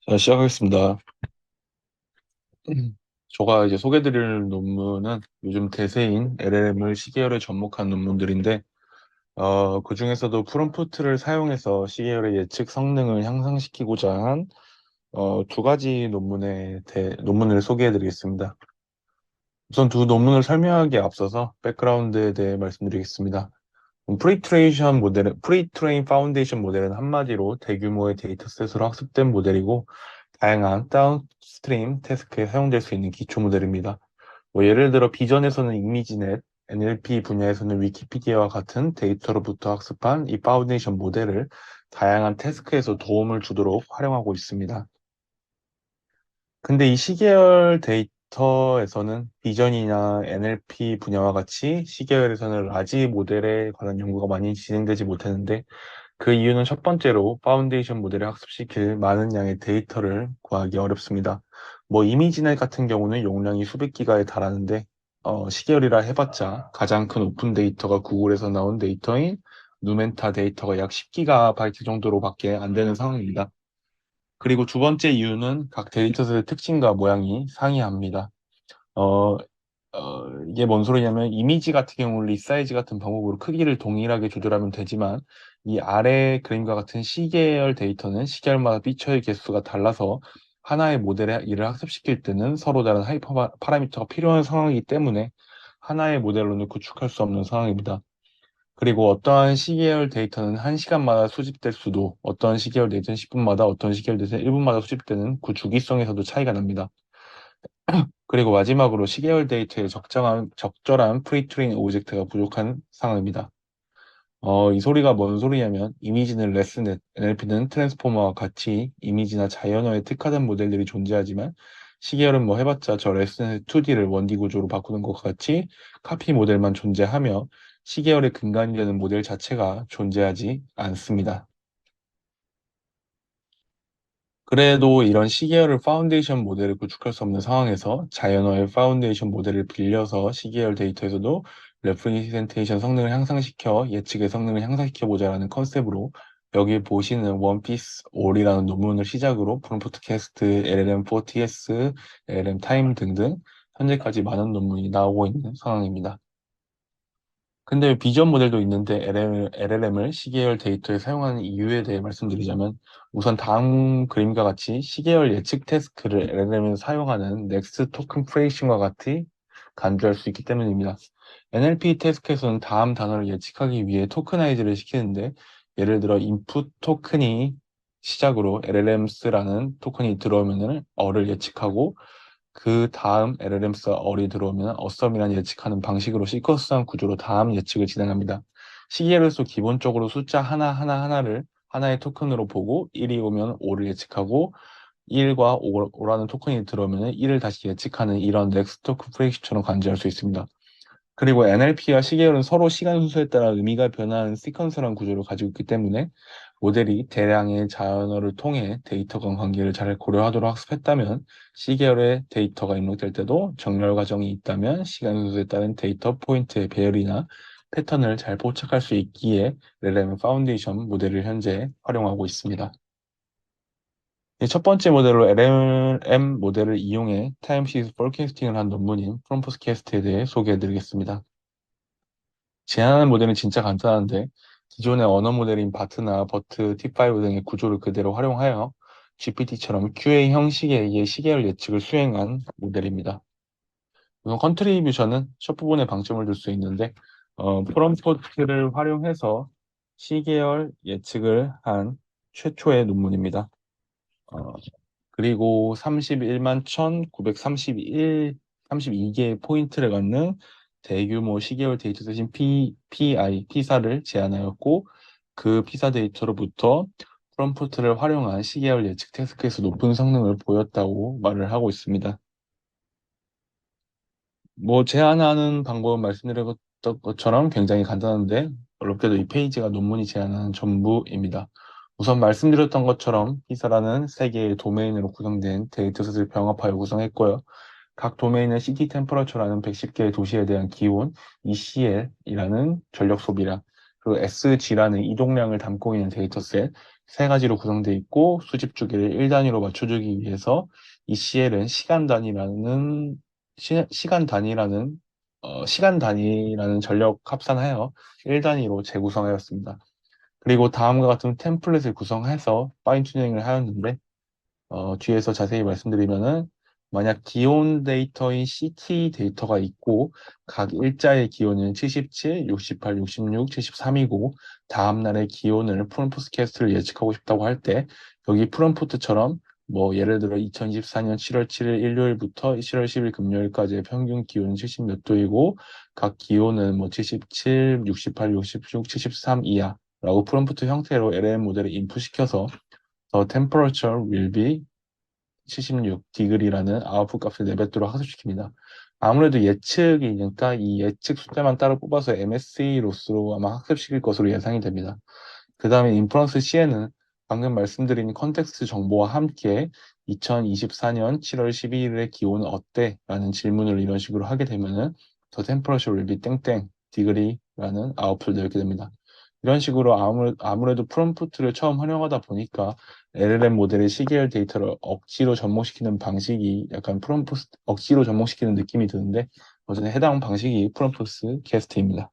자, 시작하겠습니다. 제가 이제 소개드릴 논문은 요즘 대세인 LLM을 시계열에 접목한 논문들인데, 그 중에서도 프롬프트를 사용해서 시계열의 예측 성능을 향상시키고자 한, 두 가지 논문을 소개해드리겠습니다. 우선 두 논문을 설명하기에 앞서서 백그라운드에 대해 말씀드리겠습니다. 프리트레인 파운데이션 모델은 한마디로 대규모의 데이터셋으로 학습된 모델이고, 다양한 다운스트림 태스크에 사용될 수 있는 기초 모델입니다. 예를 들어 비전에서는 이미지넷, NLP 분야에서는 위키피디아와 같은 데이터로부터 학습한 이 파운데이션 모델을 다양한 태스크에서 도움을 주도록 활용하고 있습니다. 근데 이 시계열 데이터에서는 비전이나 NLP 분야와 같이 시계열에서는 라지 모델에 관한 연구가 많이 진행되지 못했는데, 그 이유는 첫 번째로 파운데이션 모델을 학습시킬 많은 양의 데이터를 구하기 어렵습니다. 이미지넷 같은 경우는 용량이 수백 기가에 달하는데, 시계열이라 해봤자 가장 큰 오픈 데이터가 구글에서 나온 데이터인 누멘타 데이터가 약 10기가바이트 정도로밖에 안 되는 상황입니다. 그리고 두 번째 이유는 각 데이터셋의 특징과 모양이 상이합니다. 어, 이게 뭔 소리냐면, 이미지 같은 경우는 리사이즈 같은 방법으로 크기를 동일하게 조절하면 되지만, 이 아래 그림과 같은 시계열 데이터는 시계열마다 피처의 개수가 달라서 하나의 모델의 이를 학습시킬 때는 서로 다른 하이퍼 파라미터가 필요한 상황이기 때문에 하나의 모델로는 구축할 수 없는 상황입니다. 그리고 어떠한 시계열 데이터는 1시간마다 수집될 수도, 어떠한 시계열 데이터는 10분마다, 어떤 시계열 데이터는 1분마다 수집되는 그 주기성에서도 차이가 납니다. 그리고 마지막으로 시계열 데이터에 적절한 프리트레인 오브젝트가 부족한 상황입니다. 이 소리가 뭔 소리냐면, 이미지는 레스넷, NLP는 트랜스포머와 같이 이미지나 자연어에 특화된 모델들이 존재하지만, 시계열은 해봤자 저 레스넷 2D를 1D 구조로 바꾸는 것과 같이 카피 모델만 존재하며, 시계열의 근간이 되는 모델 자체가 존재하지 않습니다. 그래도 이런 시계열을 파운데이션 모델을 구축할 수 없는 상황에서 자연어의 파운데이션 모델을 빌려서 시계열 데이터에서도 레프레젠테이션 성능을 향상시켜 예측의 성능을 향상시켜 보자라는 컨셉으로, 여기 보시는 원피스 올이라는 논문을 시작으로 프롬프트 캐스트, LLM4TS, LLM 타임 등등 현재까지 많은 논문이 나오고 있는 상황입니다. 근데 비전 모델도 있는데, LLM을 시계열 데이터에 사용하는 이유에 대해 말씀드리자면, 우선 다음 그림과 같이 시계열 예측 태스크를 LLM에서 사용하는 넥스트 토큰 프레이싱과 같이 간주할 수 있기 때문입니다. NLP 태스크에서는 다음 단어를 예측하기 위해 토크나이즈를 시키는데, 예를 들어 input 토큰이 시작으로 LLMs라는 토큰이 들어오면은 어를 예측하고, 그 다음 LLMs가 어리 들어오면 어썸이란 예측하는 방식으로 시퀀스한 구조로 다음 예측을 진행합니다. 시계열에서 기본적으로 숫자 하나를 하나의 토큰으로 보고 1이 오면 5를 예측하고, 1과 5라는 토큰이 들어오면 1을 다시 예측하는 이런 넥스트 토큰 프레이션처럼 간주할 수 있습니다. 그리고 NLP와 시계열은 서로 시간 순서에 따라 의미가 변하는 시퀀스란 구조를 가지고 있기 때문에, 모델이 대량의 자연어를 통해 데이터 간 관계를 잘 고려하도록 학습했다면, 시계열의 데이터가 입력될 때도 정렬 과정이 있다면 시간 순서에 따른 데이터 포인트의 배열이나 패턴을 잘 포착할 수 있기에 LLM 파운데이션 모델을 현재 활용하고 있습니다. 첫 번째 모델로 LLM 모델을 이용해 타임 시리즈 포캐스팅을 한 논문인 프롬프트캐스트에 대해 소개해드리겠습니다. 제안하는 모델은 진짜 간단한데, 기존의 언어 모델인 바트나 버트, T5 등의 구조를 그대로 활용하여 GPT처럼 QA 형식에 의해 시계열 예측을 수행한 모델입니다. 우선 컨트리뷰션은 첫 부분에 방점을 둘 수 있는데, 프롬프트를 활용해서 시계열 예측을 한 최초의 논문입니다. 어, 그리고 31만 1,932개의 포인트를 갖는 대규모 시계열 데이터셋인 피사를 제안하였고, 그 피사 데이터로부터 프롬프트를 활용한 시계열 예측 태스크에서 높은 성능을 보였다고 말을 하고 있습니다. 제안하는 방법은 말씀드렸던 것처럼 굉장히 간단한데, 어렵게도 이 페이지가 논문이 제안하는 전부입니다. 우선 말씀드렸던 것처럼 피사라는 세 개의 도메인으로 구성된 데이터셋을 병합하여 구성했고요. 각 도메인은 시티 템퍼러처라는 110개의 도시에 대한 기온, ECL이라는 전력 소비량, 그리고 SG라는 이동량을 담고 있는 데이터셋, 세 가지로 구성되어 있고 수집 주기를 1단위로 맞춰주기 위해서 이 CL은 시간 단위라는 전력 합산하여 1단위로 재구성하였습니다. 그리고 다음과 같은 템플릿을 구성해서 파인 튜닝을 하였는데 뒤에서 자세히 말씀드리면은 만약 기온 데이터인 CT 데이터가 있고 각 일자의 기온은 77, 68, 66, 73이고 다음 날의 기온을 프롬프트캐스트를 예측하고 싶다고 할 때 여기 프롬프트처럼 뭐 예를 들어 2024년 7월 7일 일요일부터 7월 10일 금요일까지의 평균 기온은 70 몇 도이고 각 기온은 뭐 77, 68, 66, 73 이하 라고 프롬프트 형태로 LLM 모델을 인풋시켜서 The temperature will be 76디그리라는 아웃풋 값을 내뱉도록 학습시킵니다. 아무래도 예측이니까 이 예측 숫자만 따로 뽑아서 MSE 로스로 아마 학습시킬 것으로 예상이 됩니다. 그 다음에 인퍼런스 C에는 방금 말씀드린 컨텍스트 정보와 함께 2024년 7월 12일의 기온은 어때? 라는 질문을 이런 식으로 하게 되면은 The temperature will be 땡땡 디그리라는 아웃풋을 내게 됩니다. 이런 식으로 아무래도 프롬프트를 처음 활용하다 보니까 LLM 모델의 시계열 데이터를 억지로 접목시키는 방식이 약간 프롬프트 억지로 접목시키는 느낌이 드는데 어쨌든 해당 방식이 프롬프트 캐스트입니다.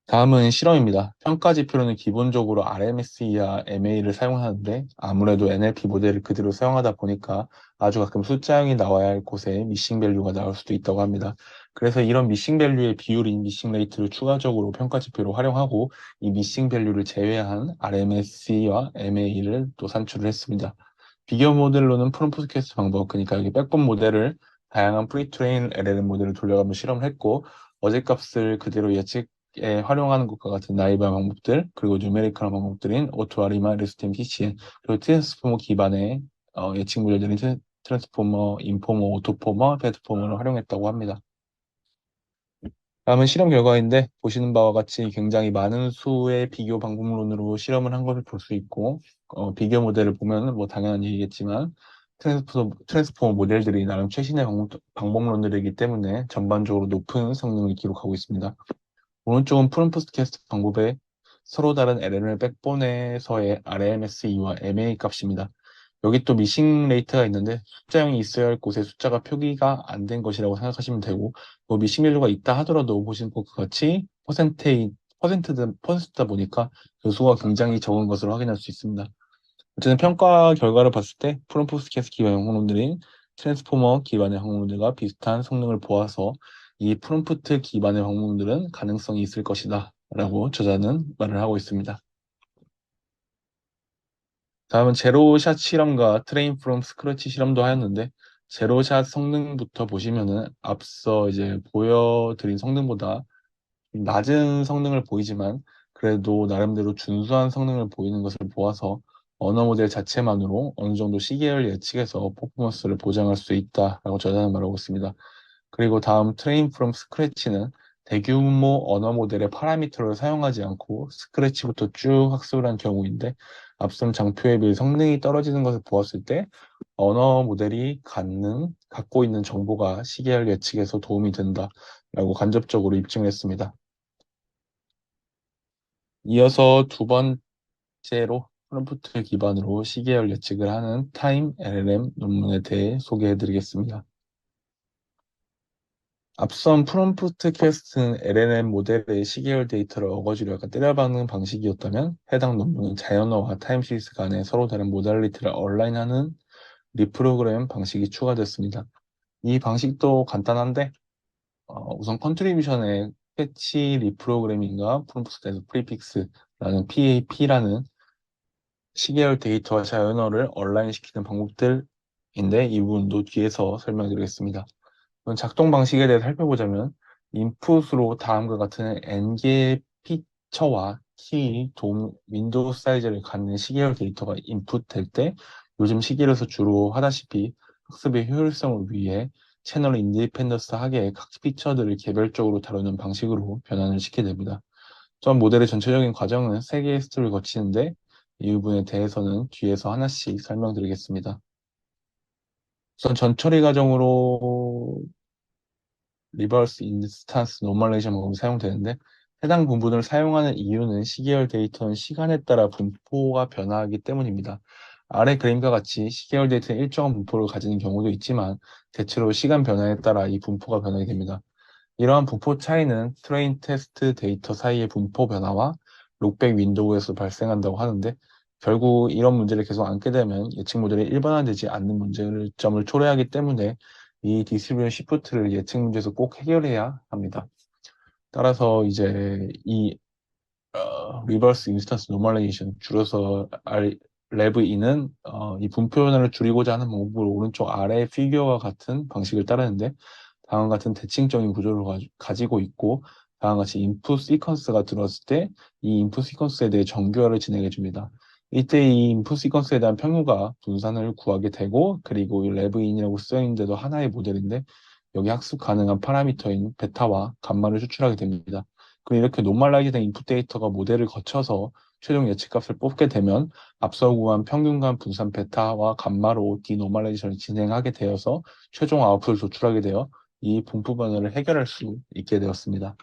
다음은 실험입니다. 평가 지표로는 기본적으로 RMSE와 MA를 사용하는데 아무래도 NLP 모델을 그대로 사용하다 보니까 아주 가끔 숫자형이 나와야 할 곳에 미싱 밸류가 나올 수도 있다고 합니다. 그래서 이런 미싱 밸류의 비율인 미싱 레이트를 추가적으로 평가 지표로 활용하고 이 미싱 밸류를 제외한 RMSE와 MA를 또 산출을 했습니다. 비교 모델로는 프롬프트 캐스트 방법, 그러니까 여기 백본 모델을 다양한 프리트레인 LLM 모델을 돌려가며 실험을 했고 어제값을 그대로 예측에 활용하는 것과 같은 나이바 방법들, 그리고 뉴메리컬 방법들인 오토아리마, 리스템, TCN, 그리고 트랜스포머 기반의 예측 모델들인 트랜스포머, 인포머, 오토포머, 패드포머를 활용했다고 합니다. 다음은 실험 결과인데 보시는 바와 같이 굉장히 많은 수의 비교 방법론으로 실험을 한 것을 볼 수 있고 비교 모델을 보면 뭐 당연한 얘기겠지만 트랜스포머 모델들이 나름 최신의 방법론들이기 때문에 전반적으로 높은 성능을 기록하고 있습니다. 오른쪽은 프롬프트 캐스트 방법의 서로 다른 LLM 백본에서의 RMSE와 MA 값입니다. 여기 또 미싱 레이트가 있는데 숫자형이 있어야 할 곳에 숫자가 표기가 안 된 것이라고 생각하시면 되고 뭐 미싱 밸류가 있다 하더라도 보신 것과 같이 퍼센트다 보니까 그 수가 굉장히 적은 것으로 확인할 수 있습니다. 어쨌든 평가 결과를 봤을 때 프롬프트 캐스트 기반 항목론들인 트랜스포머 기반의 항목론들과 비슷한 성능을 보아서 이 프롬프트 기반의 항목론들은 가능성이 있을 것이다 라고 저자는 말을 하고 있습니다. 다음은 제로샷 실험과 트레인 프롬 스크래치 실험도 하였는데 제로샷 성능부터 보시면은 앞서 이제 보여드린 성능보다 낮은 성능을 보이지만 그래도 나름대로 준수한 성능을 보이는 것을 보아서 언어 모델 자체만으로 어느 정도 시계열 예측에서 퍼포먼스를 보장할 수 있다라고 저자는 말하고 있습니다. 그리고 다음 트레인 프롬 스크래치는 대규모 언어 모델의 파라미터를 사용하지 않고 스크래치부터 쭉 학습을 한 경우인데 앞선 장표에 비해 성능이 떨어지는 것을 보았을 때 언어 모델이 갖고 있는 정보가 시계열 예측에서 도움이 된다라고 간접적으로 입증했습니다. 이어서 두 번째로 프롬프트 기반으로 시계열 예측을 하는 타임 LLM 논문에 대해 소개해 드리겠습니다. 앞선 프롬프트 캐스트는 LLM 모델의 시계열 데이터를 어거지로 약간 때려박는 방식이었다면 해당 논문은 자연어와 타임시리즈 간의 서로 다른 모달리티를 얼라인하는 리프로그램 방식이 추가됐습니다. 이 방식도 간단한데 우선 컨트리뷰션의 패치 리프로그래밍과 프롬프트에서 프리픽스라는 PAP라는 시계열 데이터와 자연어를 온라인시키는 방법들인데 이 부분도 뒤에서 설명드리겠습니다. 작동 방식에 대해 살펴보자면 인풋으로 다음과 같은 n개의 피처와 키, 윈도우 사이즈를 갖는 시계열 데이터가 인풋될 때 요즘 시계열에서 주로 하다시피 학습의 효율성을 위해 채널 인디펜던스하게 각 피처들을 개별적으로 다루는 방식으로 변환을 시키게 됩니다. 또한 모델의 전체적인 과정은 세 개의 스텝을 거치는데 이 부분에 대해서는 뒤에서 하나씩 설명드리겠습니다. 우선 전처리 과정으로 리버스 인스턴스 노멀레이션 방법이 사용되는데 해당 부분을 사용하는 이유는 시계열 데이터는 시간에 따라 분포가 변화하기 때문입니다. 아래 그림과 같이 시계열 데이터는 일정한 분포를 가지는 경우도 있지만 대체로 시간 변화에 따라 이 분포가 변하게 됩니다. 이러한 분포 차이는 트레인 테스트 데이터 사이의 분포 변화와 록백 윈도우에서 발생한다고 하는데 결국 이런 문제를 계속 안게 되면 예측 모델이 일반화되지 않는 문제점을 초래하기 때문에 이 디스트리뷰션 시프트를 예측 문제에서 꼭 해결해야 합니다. 따라서 이제 이 리버스 인스턴스 노멀라이제이션 줄여서 REVE는 이 분포 변화를 줄이고자 하는 방법으로 오른쪽 아래 피규어와 같은 방식을 따르는데 다음과 같은 대칭적인 구조를 가지고 있고 다음과 같이 인풋 시퀀스가 들어왔을 때 이 인풋 시퀀스에 대해 정교화를 진행해 줍니다. 이때 이 인풋 시퀀스에 대한 평균과 분산을 구하게 되고 그리고 이 REVE인이라고 쓰여 있는데도 하나의 모델인데 여기 학습 가능한 파라미터인 베타와 감마를 추출하게 됩니다. 그럼 이렇게 노멀라이즈된 인풋 데이터가 모델을 거쳐서 최종 예측값을 뽑게 되면 앞서 구한 평균간 분산 베타와 감마로 디노멀라이제이션을 진행하게 되어서 최종 아웃풋을 도출하게 되어 이 분포 변화를 해결할 수 있게 되었습니다.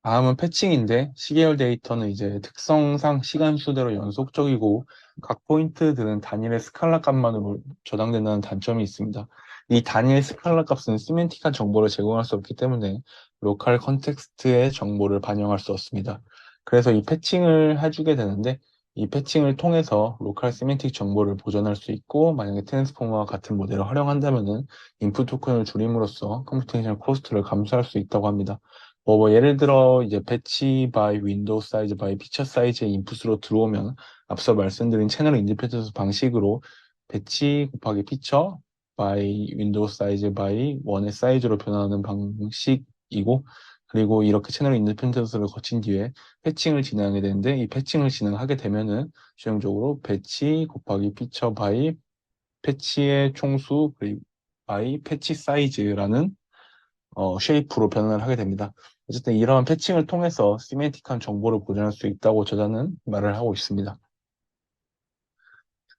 다음은 패칭인데 시계열 데이터는 이제 특성상 시간수대로 연속적이고 각 포인트들은 단일의 스칼라 값만으로 저장된다는 단점이 있습니다. 이 단일 스칼라 값은 시멘틱한 정보를 제공할 수 없기 때문에 로컬 컨텍스트의 정보를 반영할 수 없습니다. 그래서 이 패칭을 해주게 되는데 이 패칭을 통해서 로컬 시멘틱 정보를 보존할 수 있고 만약에 트랜스포머와 같은 모델을 활용한다면은 인풋 토큰을 줄임으로써 컴퓨테이션 코스트를 감소할 수 있다고 합니다. 예를 들어 이제 배치 바이 윈도우 사이즈 바이 피처 사이즈의 인풋으로 들어오면 앞서 말씀드린 채널 인디펜던스 방식으로 배치 곱하기 피처 바이 윈도우 사이즈 바이 원의 사이즈로 변화하는 방식이고 그리고 이렇게 채널 인디펜던스를 거친 뒤에 패칭을 진행하게 되는데 이 패칭을 진행하게 되면은 최종적으로 배치 곱하기 피처 바이 패치의 총수 그리고 바이 패치 사이즈라는 쉐이프로 변환을 하게 됩니다. 어쨌든 이러한 패칭을 통해서 시멘틱한 정보를 보존할 수 있다고 저자는 말을 하고 있습니다.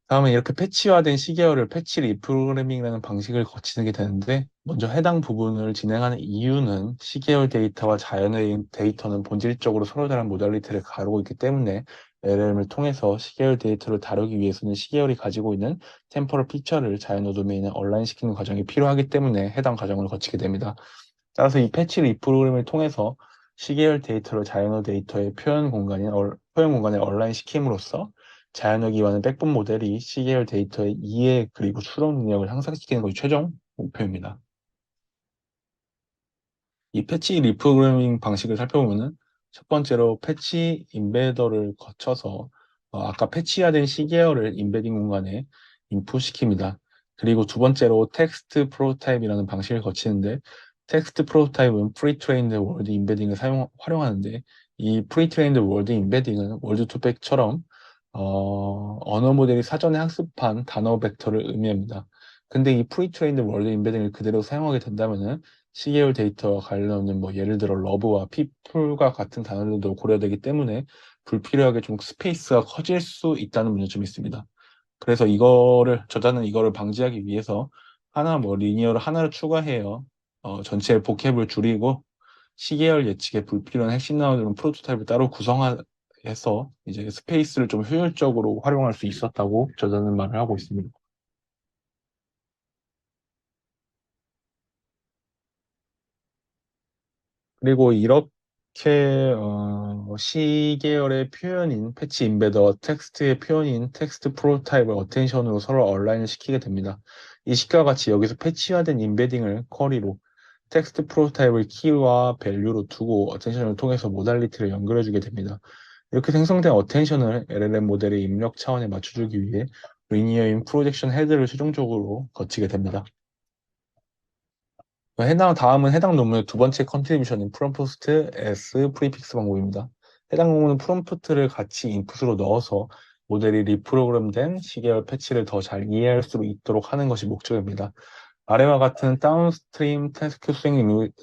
다음은 이렇게 패치화된 시계열을 패치 리프로그래밍이라는 방식을 거치게 되는데 먼저 해당 부분을 진행하는 이유는 시계열 데이터와 자연의 데이터는 본질적으로 서로 다른 모달리티를 가르고 있기 때문에 LLM을 통해서 시계열 데이터를 다루기 위해서는 시계열이 가지고 있는 템포럴 피처를 자연어 도메인에 얼라인시키는 과정이 필요하기 때문에 해당 과정을 거치게 됩니다. 따라서 이 패치 리프로그램을 통해서 시계열 데이터를 자연어 데이터의 표현 공간에 얼라인 시킴으로써 자연어 기반의 백본 모델이 시계열 데이터의 이해 그리고 추론 능력을 향상시키는 것이 최종 목표입니다. 이 패치 리프로그래밍 방식을 살펴보면은 첫 번째로 패치 임베더를 거쳐서 아까 패치화된 시계열을 임베딩 공간에 인풋시킵니다. 그리고 두 번째로 텍스트 프로토타입이라는 방식을 거치는데 텍스트 프로토타입은 프리트레인드 월드 임베딩을 활용하는데 이 프리트레인드 월드 임베딩은 월드 투팩처럼 언어 모델이 사전에 학습한 단어 벡터를 의미합니다. 근데 이 프리트레인드 월드 임베딩을 그대로 사용하게 된다면은 시계열 데이터와 관련된 예를 들어 러브와 피플과 같은 단어들도 고려되기 때문에 불필요하게 좀 스페이스가 커질 수 있다는 문제점이 있습니다. 그래서 저자는 이거를 방지하기 위해서 리니어를 하나를 추가해요. 전체 복합을 줄이고 시계열 예측에 불필요한 핵심 나오는 프로토타입을 따로 구성해서 이제 스페이스를 좀 효율적으로 활용할 수 있었다고 저자는 말을 하고 있습니다. 그리고 이렇게 시계열의 표현인 패치 임베더 텍스트의 표현인 텍스트 프로타입을 어텐션으로 서로 얼라인을 시키게 됩니다. 이 식과 같이 여기서 패치화된 임베딩을 쿼리로 텍스트 프로타입을 키와 밸류로 두고 어텐션을 통해서 모달리티를 연결해주게 됩니다. 이렇게 생성된 어텐션을 LLM 모델의 입력 차원에 맞춰주기 위해 리니어인 프로젝션 헤드를 최종적으로 거치게 됩니다. 다음은 해당 논문의 두 번째 컨트리뷰션인 프롬프트 S 프리픽스 방법입니다. 해당 논문은 프롬프트를 같이 인풋으로 넣어서 모델이 리프로그램된 시계열 패치를 더 잘 이해할 수 있도록 하는 것이 목적입니다. 아래와 같은 다운스트림 태스크 수행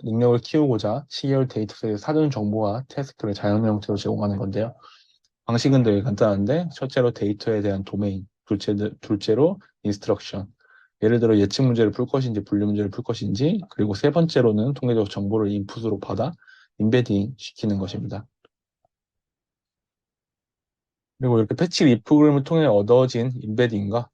능력을 키우고자 시계열 데이터셋의 사전 정보와 태스크를 자연어 형태로 제공하는 건데요. 방식은 되게 간단한데 첫째로 데이터에 대한 도메인, 둘째로 인스트럭션, 예를 들어 예측 문제를 풀 것인지 분류 문제를 풀 것인지, 그리고 세 번째로는 통계적 정보를 인풋으로 받아 임베딩 시키는 것입니다. 그리고 이렇게 패치 리프그램을 통해 얻어진 임베딩과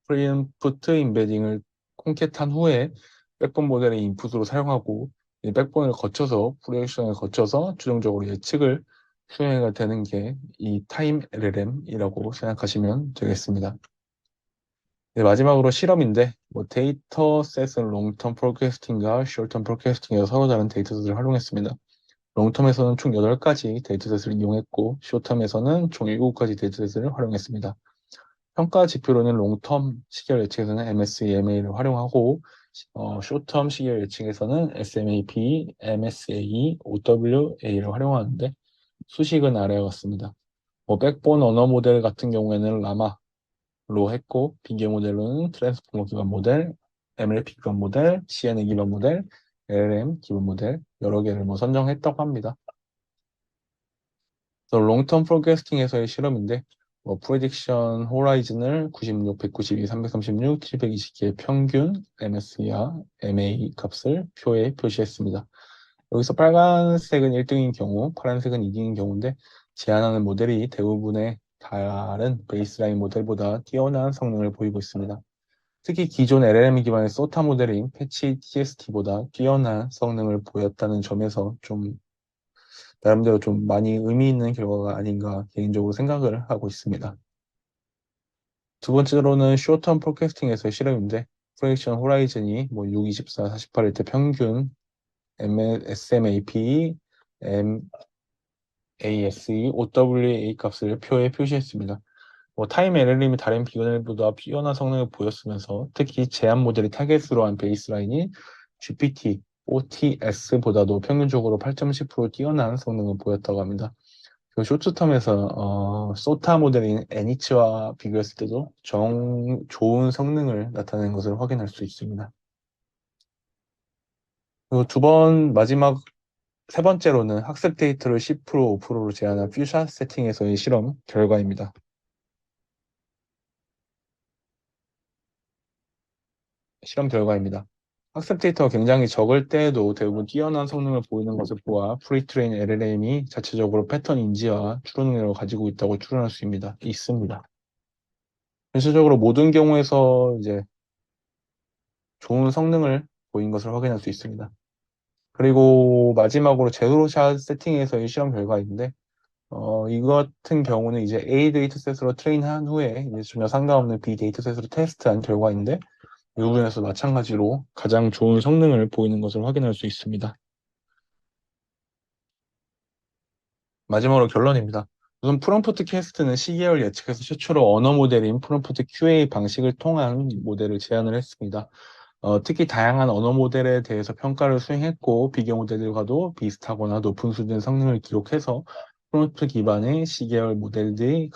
프리인푸트 임베딩을 콘캣한 후에 백본 모델의 인풋으로 사용하고, 이 백본을 거쳐서 프로젝션을 거쳐서 최종적으로 예측을 수행해야 되는 게 이 타임 LLM이라고 생각하시면 되겠습니다. 네, 마지막으로 실험인데, 뭐 데이터셋은 롱텀 포캐스팅과 숏텀 포캐스팅에서 서로 다른 데이터셋을 활용했습니다. 롱텀에서는 총 8가지 데이터셋을 이용했고, 숏텀에서는 총 7가지 데이터셋을 활용했습니다. 평가 지표로는 롱텀 시계열 예측에서는 MSEMA를 활용하고, 숏텀 시계열 예측에서는 SMAP, MSAE, OWA를 활용하는데, 수식은 아래와 같습니다. 뭐 백본 언어 모델 같은 경우에는 라마로 했고, 빙계 모델로는 트랜스포머 기반 모델, MLP 기반 모델, CNN 기반 모델, LLM 기반 모델 여러 개를 뭐 선정했다고 합니다. 롱텀 포캐스팅에서의 실험인데, 프레딕션 호라이즌을 96, 192, 336, 720개의 평균 MSE와 MA 값을 표에 표시했습니다. 여기서 빨간색은 1등인 경우, 파란색은 2등인 경우인데, 제안하는 모델이 대부분의 다른 베이스라인 모델보다 뛰어난 성능을 보이고 있습니다. 특히 기존 LLM 기반의 소타 모델인 패치 TST보다 뛰어난 성능을 보였다는 점에서 좀 나름대로 좀 많이 의미 있는 결과가 아닌가 개인적으로 생각을 하고 있습니다. 두 번째로는 쇼텀 포캐스팅에서의 실험인데, 프로젝션 호라이즌이 뭐 6, 24, 48일 때 평균 SMAP, MASE, OWA 값을 표에 표시했습니다. 타임 LLM이 다른 비교들보다 뛰어난 성능을 보였으면서 특히 제한 모델이 타겟으로 한 베이스라인인 GPT, OTS보다도 평균적으로 8.10% 뛰어난 성능을 보였다고 합니다. 그 쇼트텀에서 소타 모델인 애니치와 비교했을 때도 좋은 성능을 나타내는 것을 확인할 수 있습니다. 그리고 마지막 세 번째로는 학습 데이터를 10%, 5%로 제한한 퓨샷 세팅에서의 실험 결과입니다. 실험 결과입니다. 학습 데이터가 굉장히 적을 때에도 대부분 뛰어난 성능을 보이는 것을 보아 프리트레인 LLM이 자체적으로 패턴 인지와 추론 능력을 가지고 있다고 추론할 수 있습니다. 전체적으로 모든 경우에서 이제 좋은 성능을 보인 것을 확인할 수 있습니다. 그리고 마지막으로 제로샷 세팅에서의 실험 결과인데, 이 같은 경우는 이제 A 데이터셋으로 트레인한 후에 이제 전혀 상관없는 B 데이터셋으로 테스트한 결과인데, 이 부분에서 마찬가지로 가장 좋은 성능을 보이는 것을 확인할 수 있습니다. 마지막으로 결론입니다. 우선 프롬프트 캐스트는 시계열 예측에서 최초로 언어 모델인 프롬프트 QA 방식을 통한 모델을 제안을 했습니다. 특히 다양한 언어 모델에 대해서 평가를 수행했고, 비교 모델들과도 비슷하거나 높은 수준의 성능을 기록해서 프롬프트 기반의 시계열 모델들이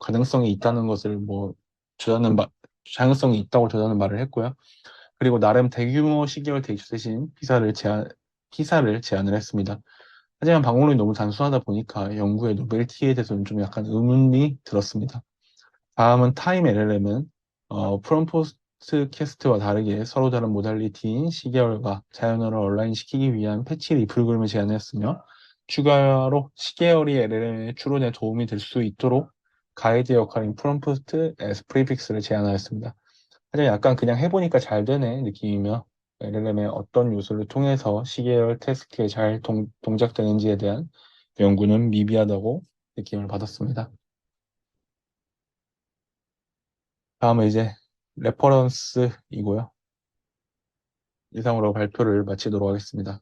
가능성이 있다는 것을 저자는 가능성이 있다고 저자는 말을 했고요. 그리고 나름 대규모 시계열 데이터셋인 피사를 제안을 했습니다. 하지만 방법론이 너무 단순하다 보니까 연구의 노벨티에 대해서는 좀 약간 의문이 들었습니다. 다음은 타임 LLM은 프롬포스트 캐스트와 다르게 서로 다른 모달리티인 시계열과 자연어를 온라인시키기 위한 패치 리프로그램을 제안했으며, 추가로 시계열이 LLM의 추론에 도움이 될 수 있도록 가이드 역할인 프롬프트 에스 프리픽스를 제안하였습니다. 하지만 약간 그냥 해보니까 잘 되네 느낌이며, LLM의 어떤 요소를 통해서 시계열 테스트에 잘 동작되는지에 대한 연구는 미비하다고 느낌을 받았습니다. 다음은 이제 레퍼런스이고요. 이상으로 발표를 마치도록 하겠습니다.